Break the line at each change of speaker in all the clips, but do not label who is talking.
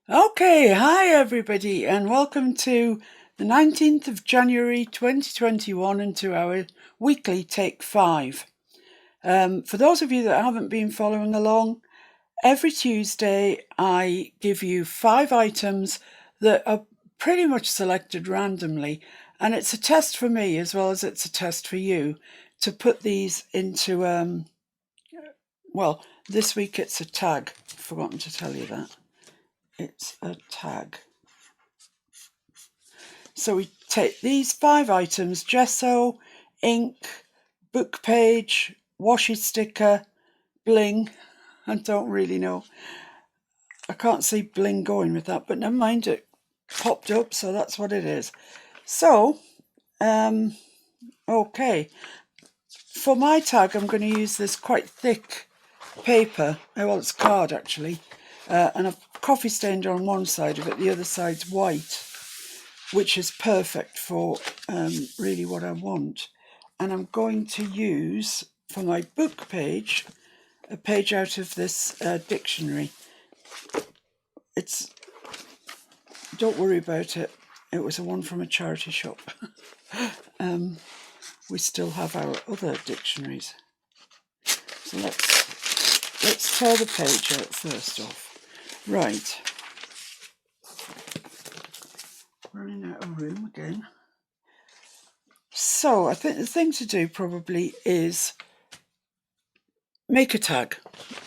Okay, hi everybody, and welcome to the 19th of January 2021 and to our weekly Take 5. For those of you that haven't been following along, every Tuesday I give you 5 items that are pretty much selected randomly, and it's a test for me as well as it's a test for you to put these into, well, this week it's a tag. I've forgotten to tell you that. It's a tag. So we take these 5 items: gesso, ink, book page, washi sticker, bling. I don't really know. I can't see bling going with that, but never mind, it popped up, so that's what it is. So, okay. For my tag, I'm going to use this quite thick paper. Well, it's card actually. And I've coffee stained on one side of it, the other side's white, which is perfect for really what I want. And I'm going to use, for my book page, a page out of this dictionary. Don't worry about it. It was a one from a charity shop. We still have our other dictionaries. So let's tear the page out first off. Right. Running out of room again. So I think the thing to do probably is make a tag.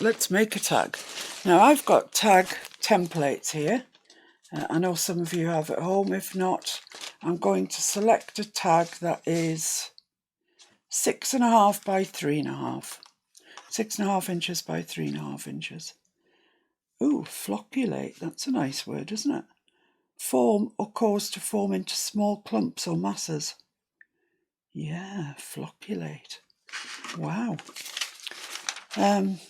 Let's make a tag. Now I've got tag templates here. I know some of you have at home. If not, I'm going to select a tag that is 6.5 by 3.5. 6.5 inches by 3.5 inches. Ooh, flocculate. That's a nice word, isn't it? Form or cause to form into small clumps or masses. Yeah, flocculate. Wow.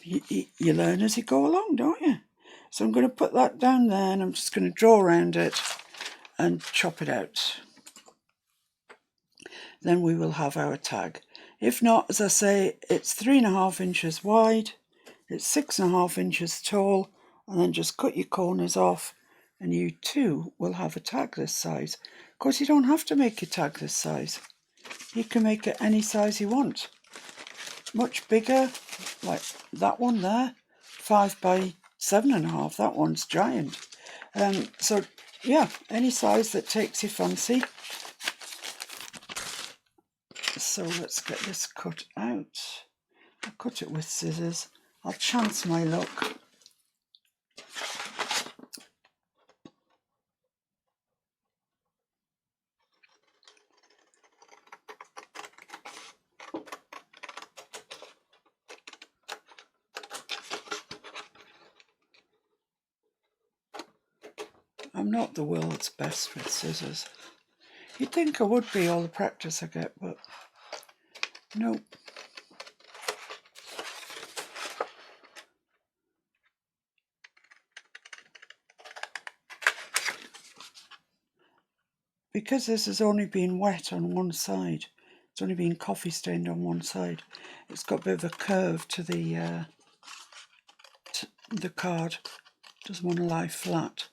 You learn as you go along, don't you? So I'm going to put that down there and I'm just going to draw around it and chop it out. Then we will have our tag. If not, as I say, it's 3.5 inches wide, it's 6.5 inches tall, and then just cut your corners off and you too will have a tag this size. Of course, you don't have to make your tag this size. You can make it any size you want. Much bigger, like that one there, 5 by 7.5. That one's giant. So yeah, any size that takes your fancy. So let's get this cut out. I'll cut it with scissors. I'll chance my luck. I'm not the world's best with scissors. You'd think I would be, all the practice I get, but nope. Because this has only been wet on one side, it's only been coffee stained on one side, it's got a bit of a curve to the card. It doesn't want to lie flat.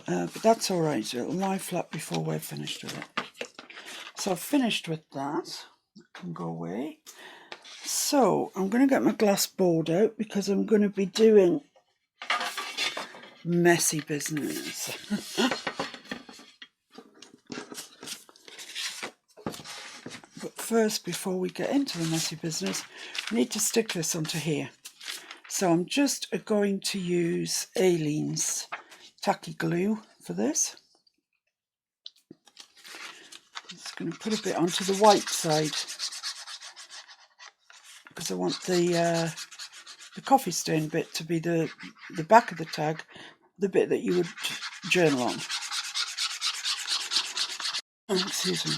But that's all right, it'll lie flat before we're finished with it. So I've finished with that. That can go away. So I'm going to get my glass board out because I'm going to be doing messy business. But first, before we get into the messy business, we need to stick this onto here. So I'm just going to use Aleene's tacky glue for this. I'm just going to put a bit onto the white side because I want the coffee stain bit to be the back of the tag, the bit that you would journal on. Oh, excuse me.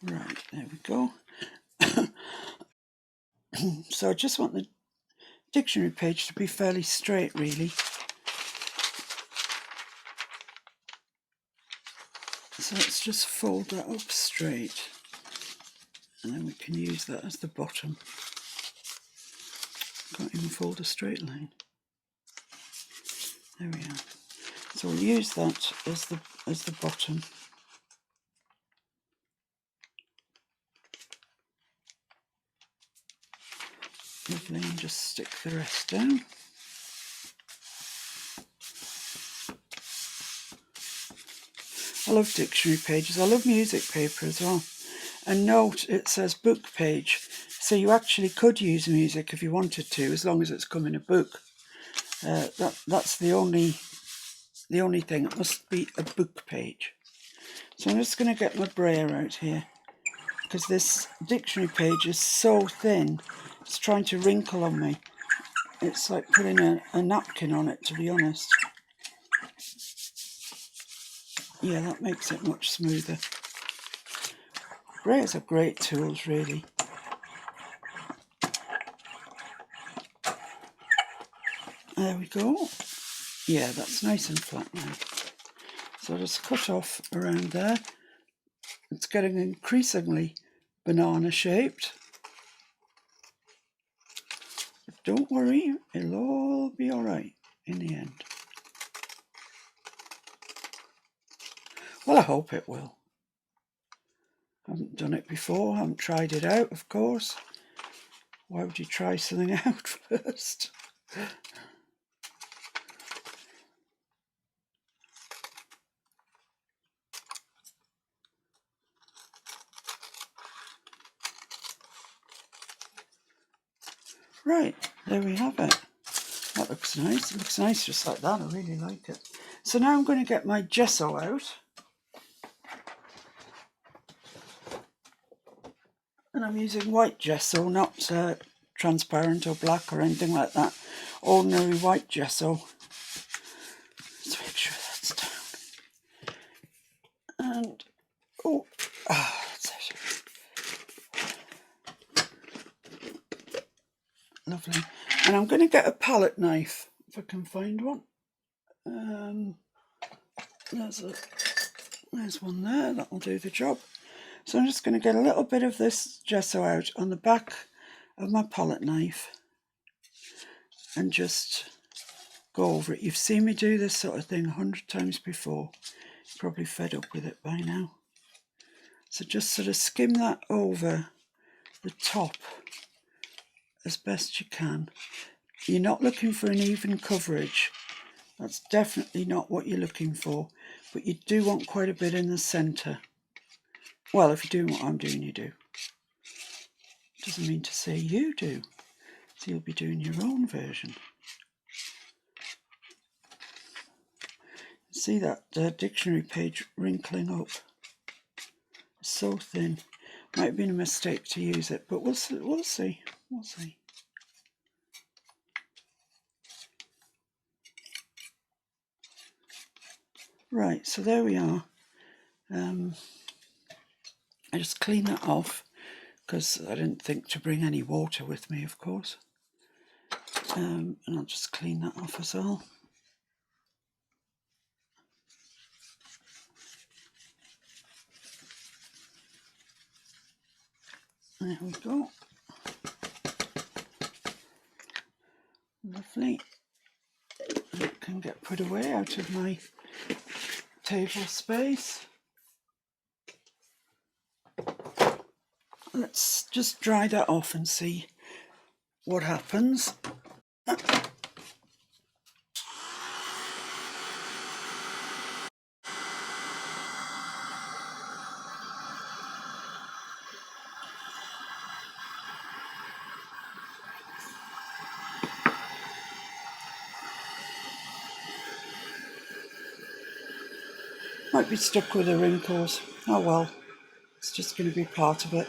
Right, there we go. So I just want the dictionary page to be fairly straight, really. So let's just fold that up straight, and then we can use that as the bottom. Can't even fold a straight line. There we are. So we'll use that as the bottom. Lovely, and just stick the rest down. I love dictionary pages. I love music paper as well. And note, it says book page, so you actually could use music if you wanted to, as long as it's come in a book. That's the only thing. It must be a book page. So I'm just going to get my brayer out here, because this dictionary page is so thin. It's trying to wrinkle on me. It's like putting a napkin on it, to be honest. Yeah, that makes it much smoother. Brayers are great tools, really. There we go. Yeah, that's nice and flat now. So I'll just cut off around there. It's getting increasingly banana shaped. But don't worry, it'll all be alright in the end. Well, I hope it will. I haven't done it before, I haven't tried it out, of course. Why would you try something out first? Right, there we have it. That looks nice. It looks nice just like that. I really like it. So now I'm going to get my gesso out. And I'm using white gesso, not transparent or black or anything like that. Ordinary white gesso. Let's make sure that's down. And, oh, that's it. Lovely. And I'm going to get a palette knife, if I can find one. There's one there, that'll do the job. So I'm just going to get a little bit of this gesso out on the back of my palette knife and just go over it. You've seen me do this sort of thing 100 times before. You're probably fed up with it by now. So just sort of skim that over the top as best you can. You're not looking for an even coverage. That's definitely not what you're looking for. But you do want quite a bit in the centre. Well, if you're doing what I'm doing, you do. Doesn't mean to say you do. So you'll be doing your own version. See that dictionary page wrinkling up? It's so thin. Might have been a mistake to use it, but we'll see. We'll see. Right, so there we are. I just clean that off because I didn't think to bring any water with me, of course. And I'll just clean that off as well. There we go. Lovely. And it can get put away out of my table space. Let's just dry that off and see what happens. Might be stuck with the wrinkles. Oh well, it's just going to be part of it.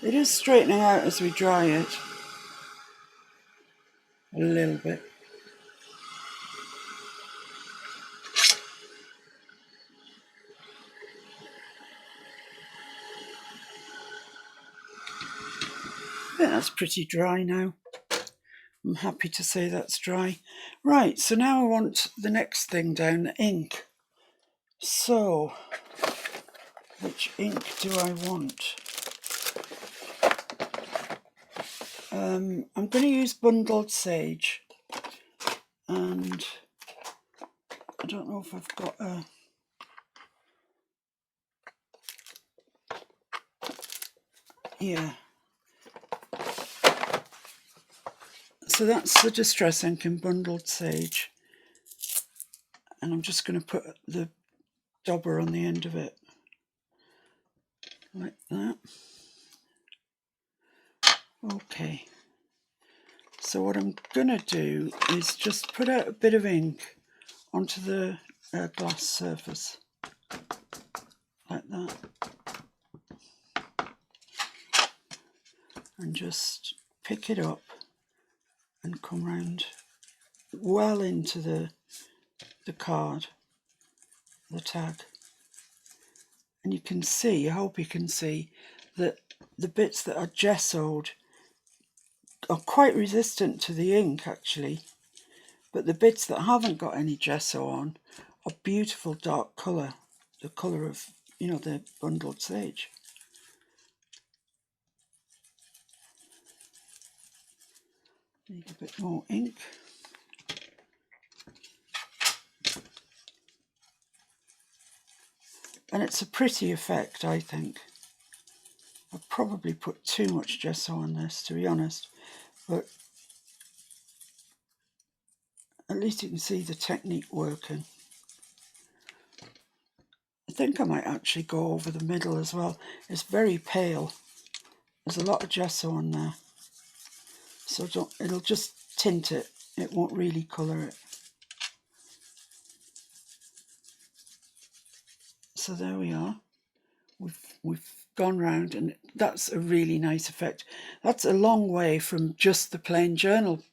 It is straightening out as we dry it. A little bit. I think that's pretty dry now. I'm happy to say that's dry. Right, so now I want the next thing down, the ink. So, which ink do I want? I'm going to use Bundled Sage. And I don't know if I've got a... Yeah. So that's the Distress ink in Bundled Sage. And I'm just going to put the dauber on the end of it. Like that. Okay. So what I'm going to do is just put out a bit of ink onto the glass surface. Like that. And just pick it up and come round well into the card, the tag. And you can see, I hope you can see, that the bits that are gessoed are quite resistant to the ink actually, but the bits that haven't got any gesso on are beautiful dark colour, the colour of, you know, the Bundled Sage. Need a bit more ink. And it's a pretty effect, I think. I've probably put too much gesso on this, to be honest, but at least you can see the technique working. I think I might actually go over the middle as well. It's very pale. There's a lot of gesso on there, so it'll just tint it. It won't really colour it. So there we are. We've gone round, and that's a really nice effect. That's a long way from just the plain journal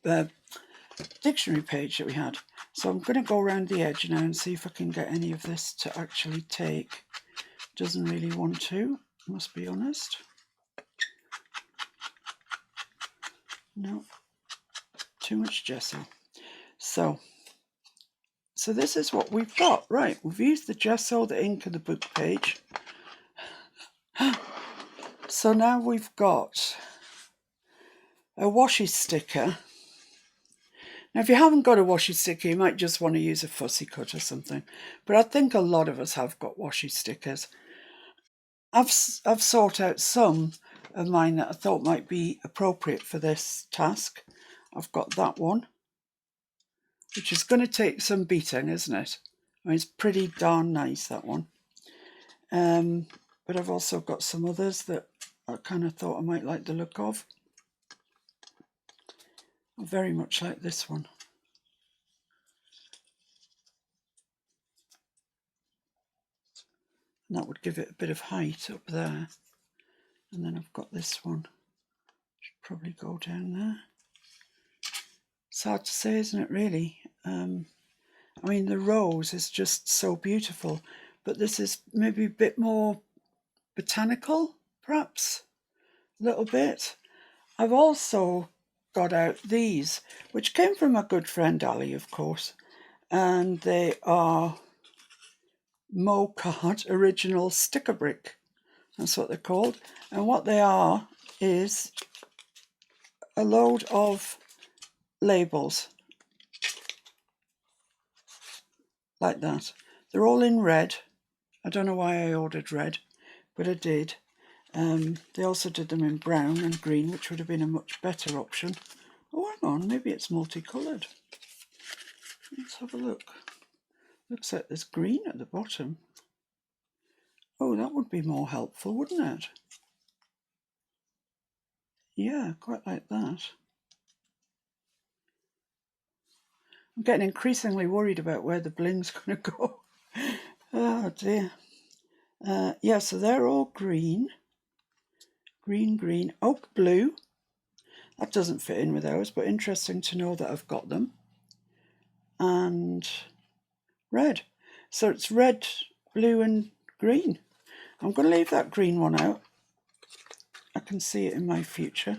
dictionary page that we had. So I'm going to go around the edge now and see if I can get any of this to actually take. Doesn't really want to, must be honest. No, too much gesso. So this is what we've got. Right, we've used the gesso, the ink, and the book page. So now we've got a washi sticker. Now, if you haven't got a washi sticker, you might just want to use a fussy cut or something. But I think a lot of us have got washi stickers. I've sought out some of mine that I thought might be appropriate for this task. I've got that one, which is going to take some beating, isn't it? I mean, it's pretty darn nice, that one. But I've also got some others that I kind of thought I might like the look of. I very much like this one. And that would give it a bit of height up there. And then I've got this one. Should probably go down there. It's hard to say, isn't it, really? I mean, the rose is just so beautiful, but this is maybe a bit more botanical, perhaps, a little bit. I've also got out these, which came from my good friend Ali, of course, and they are Mo-Card Original Sticker Brick. That's what they're called. And what they are is a load of labels like that. They're all in red. I don't know why I ordered red, but I did. They also did them in brown and green, which would have been a much better option. Oh, hang on, maybe it's multicoloured. Let's have a look. Looks like there's green at the bottom. Oh, that would be more helpful, wouldn't it? Yeah, quite like that. I'm getting increasingly worried about where the bling's going to go. Oh dear. Yeah, so they're all green. Green, green. Oak blue. That doesn't fit in with ours, but interesting to know that I've got them. And red. So it's red, blue and green. I'm going to leave that green one out. I can see it in my future.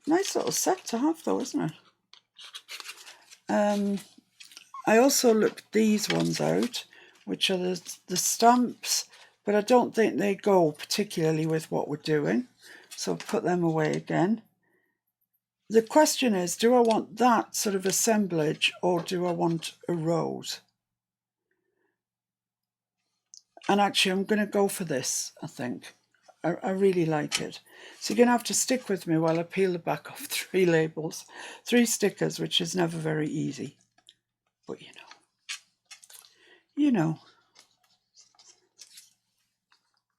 Nice little set to have though, isn't it? I also looked these ones out, which are the stamps, but I don't think they go particularly with what we're doing. So I'll put them away again. The question is, do I want that sort of assemblage or do I want a rose? And actually, I'm going to go for this, I think. I really like it. So you're going to have to stick with me while I peel the back off 3 labels, 3 stickers, which is never very easy. But you know.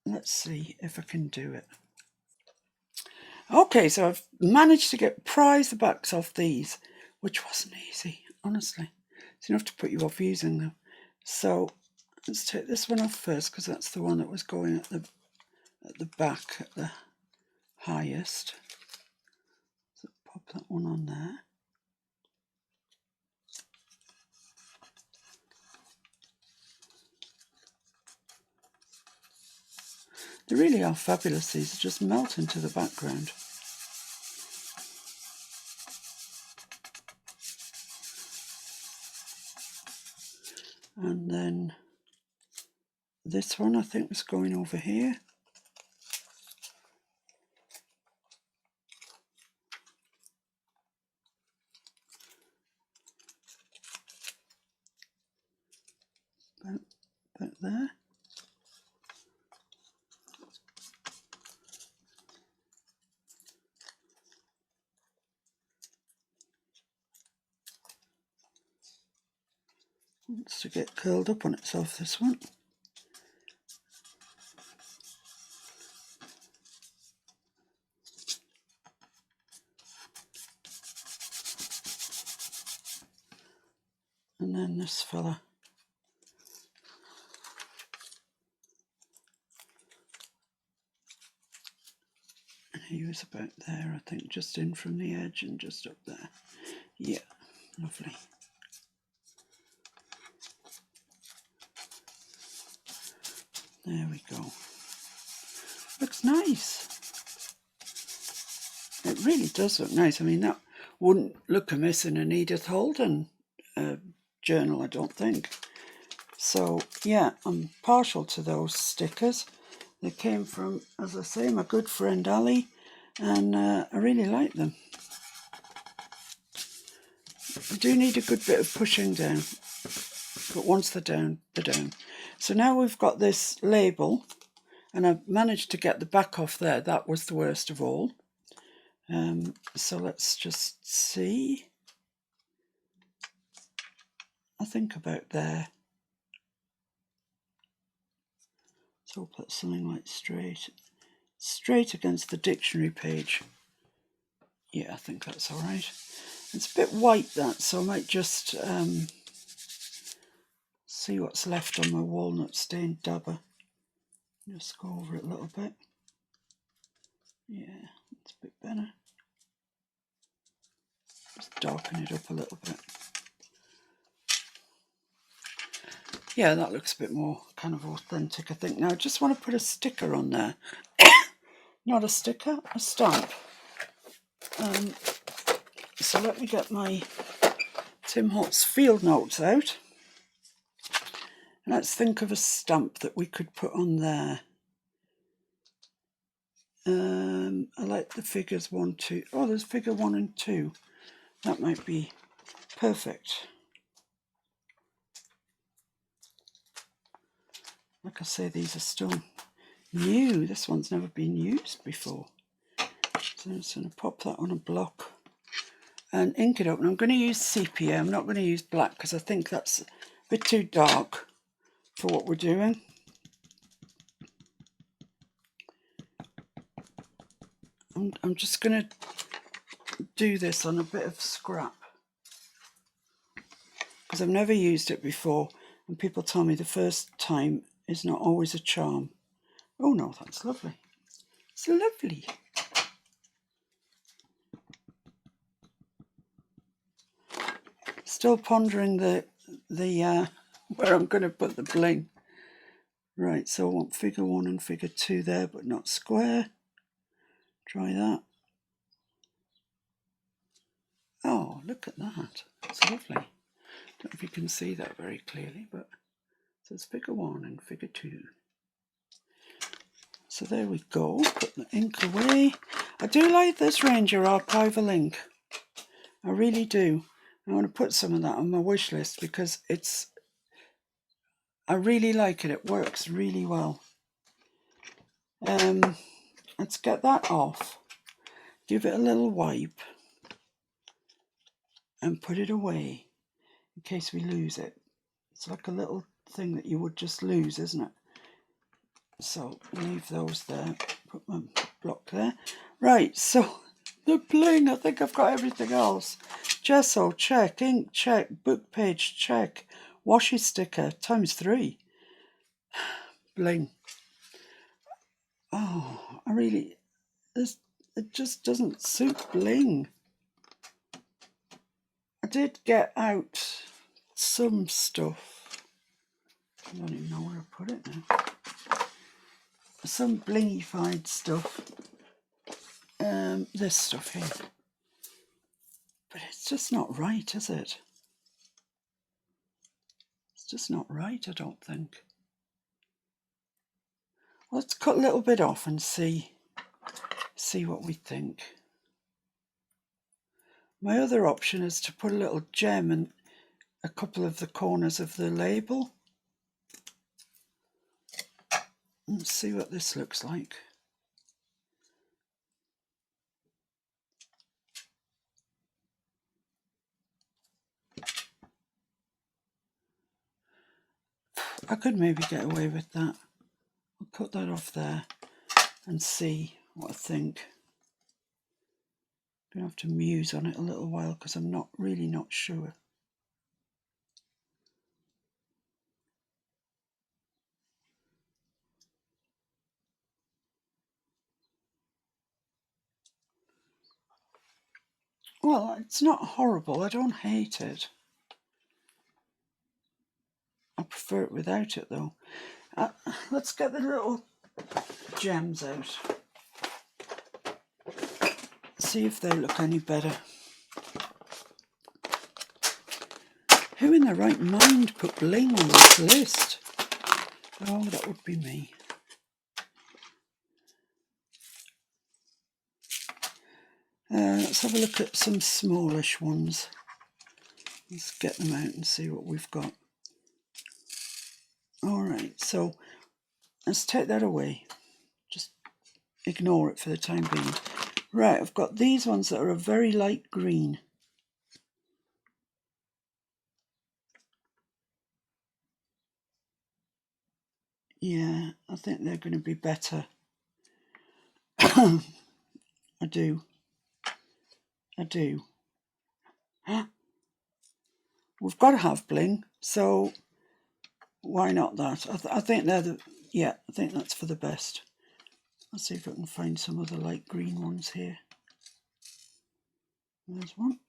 Let's see if I can do it. Okay, so I've managed to prise the backs off these, which wasn't easy, honestly. It's enough to put you off using them. So let's take this one off first, because that's the one that was going at the back at the highest. So pop that one on there. They really are fabulous. These just melt into the background. And then this one I think was going over here. About there. Wants to get curled up on itself, this one. And then this fella. He was about there, I think, just in from the edge and just up there. Yeah, lovely. There we go. Looks nice. It really does look nice. I mean, that wouldn't look amiss in an Edith Holden journal, I don't think. So, yeah, I'm partial to those stickers. They came from, as I say, my good friend Ali, and I really like them. I do need a good bit of pushing down, but once they're down, they're down. So now we've got this label, and I've managed to get the back off there. That was the worst of all. So let's just see. I think about there. So we'll put something like straight against the dictionary page. Yeah, I think that's all right. It's a bit white, that, so I might just see what's left on my walnut stained dabber. Just go over it a little bit. Yeah, it's a bit better. Just darken it up a little bit. Yeah, that looks a bit more kind of authentic, I think. Now I just want to put a sticker on there. Not a sticker, a stamp. So let me get my Tim Holtz field notes out. Let's think of a stamp that we could put on there. I like the figures 1, 2. Oh, there's figure 1 and 2. That might be perfect. Like I say, these are still new. This one's never been used before. So I'm just going to pop that on a block and ink it up. And I'm going to use sepia. I'm not going to use black because I think that's a bit too dark for what we're doing. I'm just going to do this on a bit of scrap because I've never used it before, and people tell me the first time is not always a charm. Oh no, that's lovely. It's lovely. Still pondering the where I'm going to put the bling. Right, so I want figure 1 and figure 2 there, but not square. Try that. Oh, look at that. It's lovely. Don't know if you can see that very clearly, but so it's figure 1 and figure 2. So there we go. Put the ink away. I do like this Ranger archival ink. I really do. I want to put some of that on my wish list because I really like it. It works really well. Let's get that off. Give it a little wipe and put it away in case we lose it. It's like a little thing that you would just lose, isn't it? So leave those there. Put my block there. Right, so the bling, I think I've got everything else. Gesso, check. Ink, check. Book page, check. Washi sticker, ×3. Bling. Oh, it just doesn't suit bling. I did get out some stuff. I don't even know where I put it now. Some blingified stuff. This stuff here. But it's just not right, is it? It's just not right, I don't think. Let's cut a little bit off and see what we think. My other option is to put a little gem in a couple of the corners of the label. Let's see what this looks like. I could maybe get away with that. I'll cut that off there and see what I think. I'm going to have to muse on it a little while because I'm really not sure. Well, it's not horrible. I don't hate it. I prefer it without it though. Let's get the little gems out. See if they look any better. Who in their right mind put bling on this list? Oh, that would be me. Let's have a look at some smallish ones. Let's get them out and see what we've got. Alright, so let's take that away. Just ignore it for the time being. Right, I've got these ones that are a very light green. Yeah, I think they're going to be better. I do. We've got to have bling, so why not that? I think they're I think that's for the best. Let's see if I can find some other light green ones here. There's one.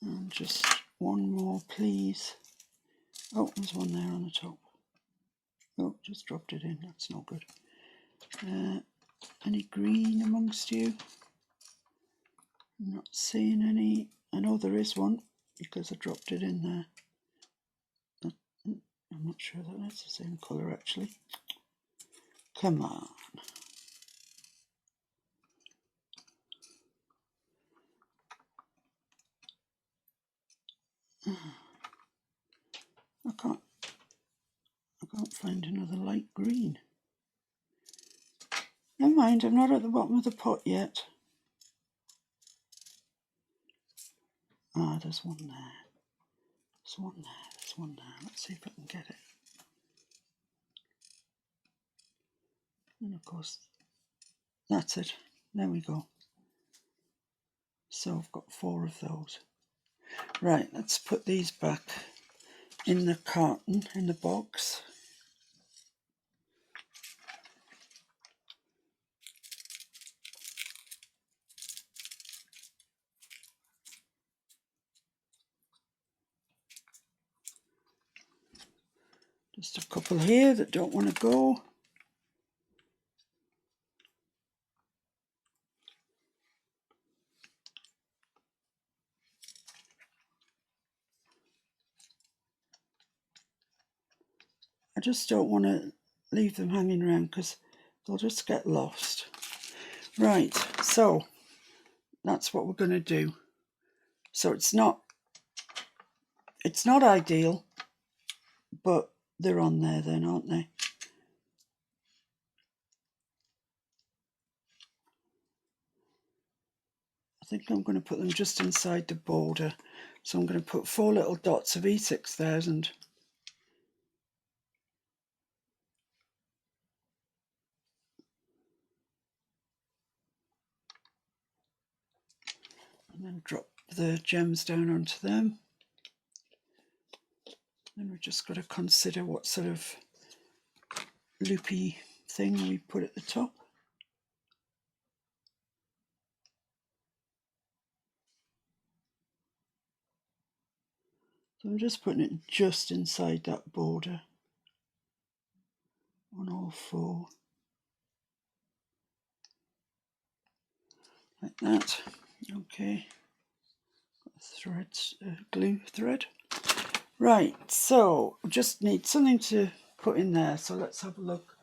And just one more, please. Oh, there's one there on the top. Oh, just dropped it in. That's not good. Any green amongst you? I'm not seeing any. I know there is one because I dropped it in there. I'm not sure that that's the same colour actually. Come on. I can't find another light green. Never mind, I'm not at the bottom of the pot yet. Ah, there's one there. There's one there. There's one there. Let's see if I can get it. And of course, that's it. There we go. So I've got 4 of those. Right, let's put these back in the carton, in the box. Just a couple here that don't want to go. I just don't want to leave them hanging around because they'll just get lost. Right, so that's what we're going to do. So it's not ideal, but they're on there then, aren't they? I think I'm going to put them just inside the border. So I'm going to put 4 little dots of E6000. And then drop the gems down onto them. Then we've just got to consider what sort of loopy thing we put at the top. So I'm just putting it just inside that border on all 4. Like that. Okay. Threads, glue thread. Right, so we just need something to put in there. So let's have a look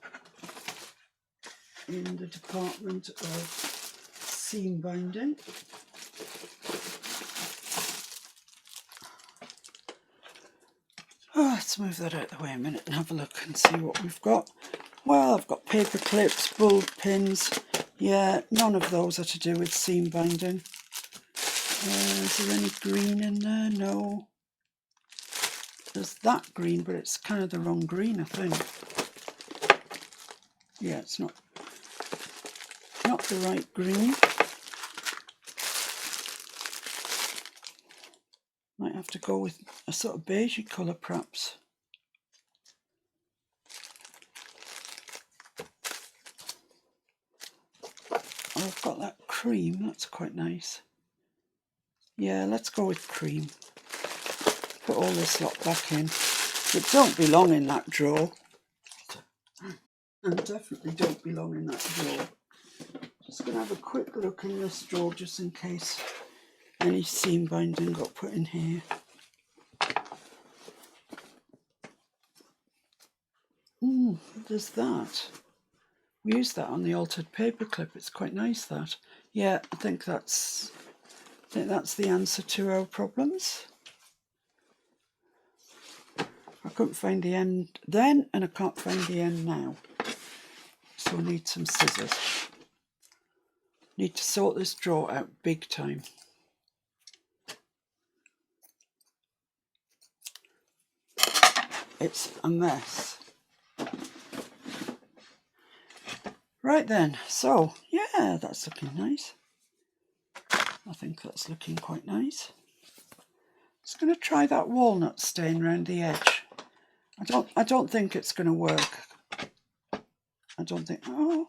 in the department of seam binding. Oh, let's move that out of the way a minute and have a look and see what we've got. Well, I've got paper clips, bulb pins. Yeah, none of those are to do with seam binding. Is there any green in there? No. There's that green, but it's kind of the wrong green, I think. Yeah, it's not the right green. Might have to go with a sort of beigey colour, perhaps. Oh, I've got that cream. That's quite nice. Yeah, let's go with cream. Put all this lot back in. It don't belong in that drawer. And definitely don't belong in that drawer. Just going to have a quick look in this drawer just in case any seam binding got put in here. There's that. We used that on the altered paper clip. It's quite nice, that. Yeah, I think that's the answer to our problems. I couldn't find the end then, and I can't find the end now. So I need some scissors. Need to sort this drawer out big time. It's a mess. Right then, so yeah, that's looking nice. I think that's looking quite nice. Just going to try that walnut stain around the edge. I don't think it's going to work. I don't think. Oh,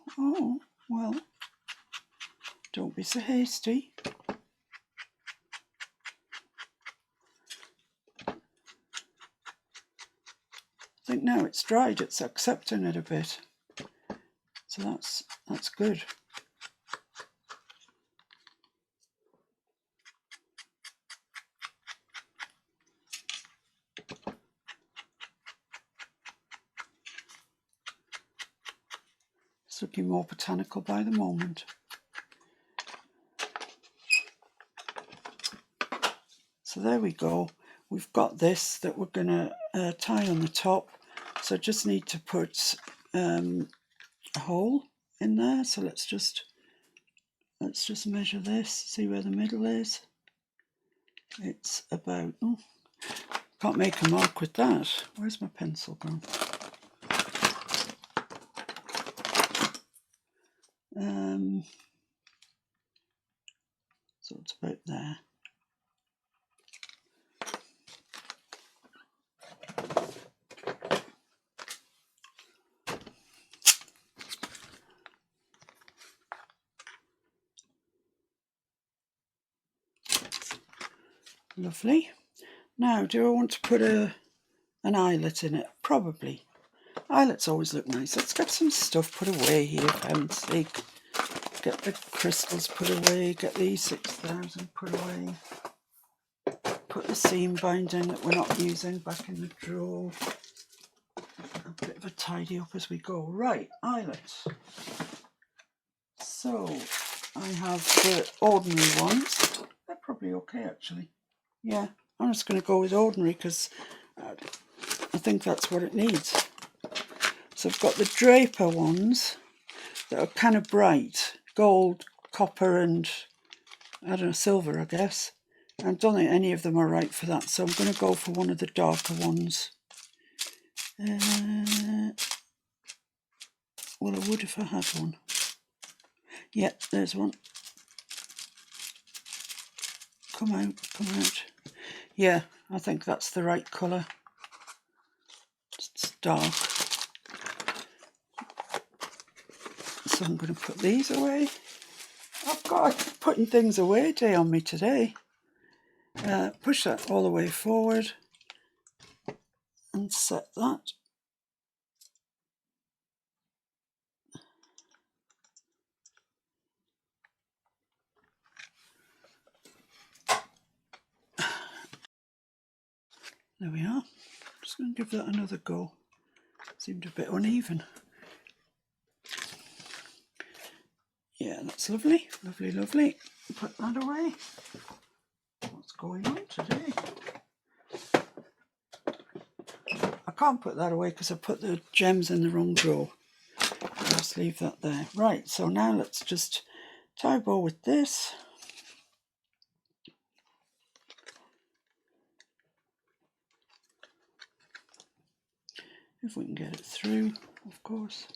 well. Don't be so hasty. I think now it's dried, it's accepting it a bit. So that's good. It's looking more botanical by the moment. So there we go. We've got this that we're going to tie on the top. So I just need to put a hole in there. So let's just measure this, see where the middle is. It's about, can't make a mark with that. Where's my pencil gone? So it's about there. Lovely. Now, do I want to put an eyelet in it? Probably. Eyelets always look nice. Let's get some stuff put away here, for heaven's sake. Get the crystals put away, get the E6000 put away. Put the seam binding that we're not using back in the drawer. of a tidy up as we go. Right, eyelets. So I have the ordinary ones. They're probably okay actually. Yeah, I'm just going to go with ordinary because I think that's what it needs. So I've got the Draper ones that are kind of bright, gold, copper and I don't know, silver I guess. I don't think any of them are right for that, so I'm going to go for one of the darker ones. Well, I would if I had one. Yeah, there's one. Come out, come out. Yeah, I think that's the right colour. It's dark. So I'm going to put these away. I've got putting things away day on me today. Push that all the way forward and set that. There we are. Just going to give that another go. Seemed a bit uneven. Yeah, that's lovely. Lovely, lovely. Put that away. What's going on today? I can't put that away because I put the gems in the wrong drawer. I'll just leave that there. Right, so now let's just tie a bow with this. If we can get it through, of course.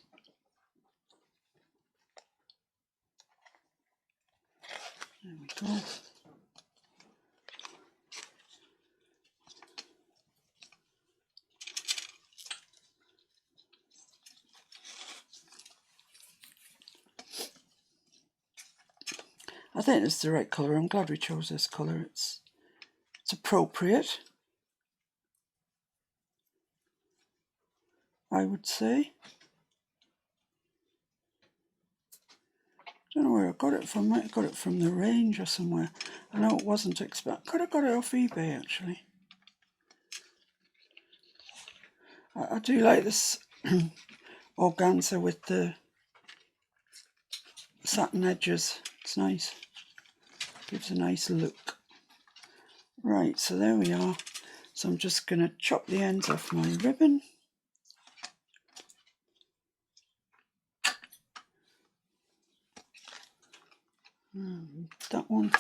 There we go. I think it's the right colour. I'm glad we chose this colour. It's appropriate, I would say. Don't know where I got it from. Might have got it from the range or somewhere. I know it wasn't expensive. Could have got it off eBay actually. I do like this organza with the satin edges. It's nice. Gives a nice look. Right, so there we are. So I'm just going to chop the ends off my ribbon. That one.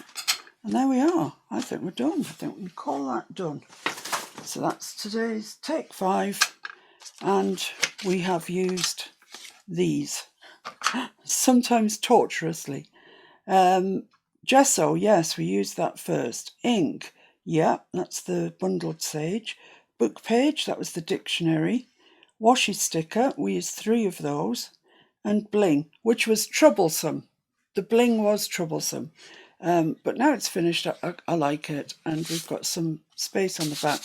And there we are. I think we're done. I think we can call that done. So that's today's take 5. And we have used these, sometimes torturously. Gesso, yes, we used that first. Ink, yeah, that's the bundled sage. Book page, that was the dictionary. Washi sticker, we used 3 of those. And bling, which was troublesome. The bling was troublesome. But now it's finished, I like it. And we've got some space on the back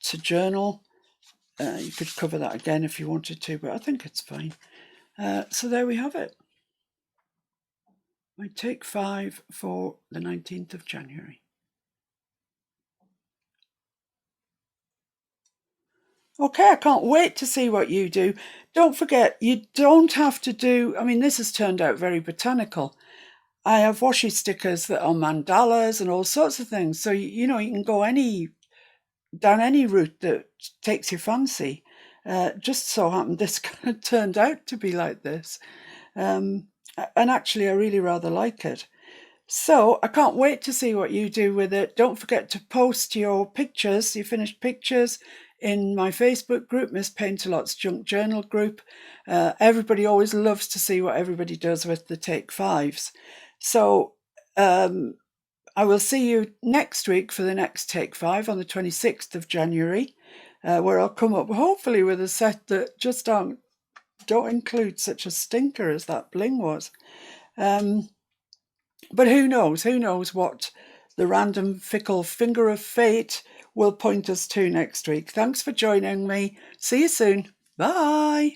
to journal. You could cover that again if you wanted to, but I think it's fine. So there we have it. My take 5 for the 19th of January. Okay, I can't wait to see what you do. Don't forget, you don't have to do, I mean, this has turned out very botanical. I have washi stickers that are mandalas and all sorts of things. So, you know, you can go down any route that takes your fancy. Just so happened this kind of turned out to be like this. And actually, I really rather like it. So I can't wait to see what you do with it. Don't forget to post your pictures, your finished pictures, in my Facebook group, Miss Paint-A-Lot's Junk Journal group. Everybody always loves to see what everybody does with the Take 5s. So I will see you next week for the next Take 5 on the 26th of January, where I'll come up hopefully with a set that just don't include such a stinker as that bling was. But who knows what the random fickle finger of fate will point us to next week. Thanks for joining me. See you soon. Bye.